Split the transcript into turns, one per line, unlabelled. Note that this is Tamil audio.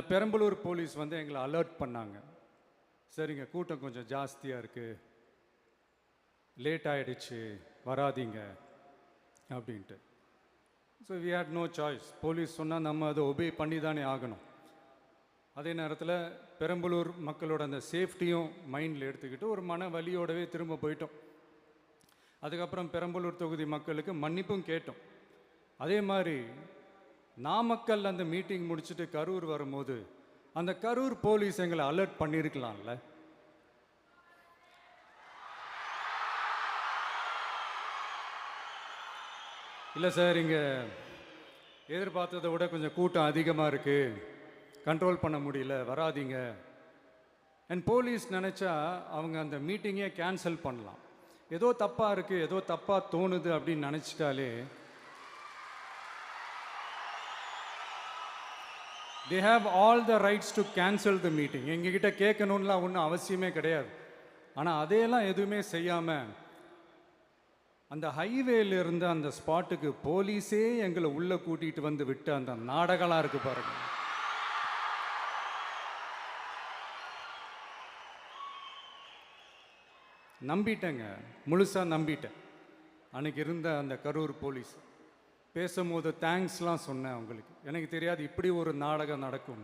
பெரம்பலூர் போலீஸ் வந்து எங்களை அலர்ட் பண்ணாங்க. சரிங்க, கூட்டம் கொஞ்சம் ஜாஸ்தியாக இருக்குது, லேட் ஆகிடுச்சு, வராதிங்க அப்படின்ட்டு. So we had no choice. Police சொன்னால் நம்ம அதை ஒபே பண்ணி தானே ஆகணும். அதே நேரத்தில் பெரம்பலூர் மக்களோட அந்த சேஃப்டியும் மைண்டில் எடுத்துக்கிட்டு ஒரு மன வலியோடவே திரும்ப போயிட்டோம். அதுக்கப்புறம் பெரம்பலூர் தொகுதி மக்களுக்கு மன்னிப்பும் கேட்டோம். அதே மாதிரி நாமக்கல் அந்த மீட்டிங் முடிச்சுட்டு கரூர் வரும்போது அந்த கரூர் போலீஸ் எங்களை அலர்ட் பண்ணியிருக்கலாம்ல. இல்லை சார், இங்கே எதிர்பார்த்ததை விட கொஞ்சம் கூட்டம் அதிகமாக இருக்குது, கண்ட்ரோல் பண்ண முடியல, வராதிங்க. அண்ட் போலீஸ் நினச்சா அவங்க அந்த மீட்டிங்கே கேன்சல் பண்ணலாம். ஏதோ தப்பாக இருக்குது, ஏதோ தப்பாக தோணுது அப்படின்னு நினச்சிட்டாலே they have all the rights to cancel the meeting. எங்ககிட்ட கேட்கணும்லாம் ஒன்றும் அவசியமே கிடையாது. ஆனால் அதையெல்லாம் எதுவுமே செய்யாமல் அந்த ஹைவேல இருந்த அந்த ஸ்பாட்டுக்கு போலீஸே எங்களை உள்ளே கூட்டிகிட்டு வந்து விட்டு அந்த நாடகம்லாம் இருக்குது பாருங்க. நம்பிட்டேங்க, முழுசாக நம்பிட்டேன். அன்னைக்கு இருந்த அந்த கரூர் போலீஸ் பேசும்போது தேங்க்ஸ்லாம் சொன்னேன் அவங்களுக்கு. எனக்கு தெரியாது இப்படி ஒரு நாடகம் நடக்கும்.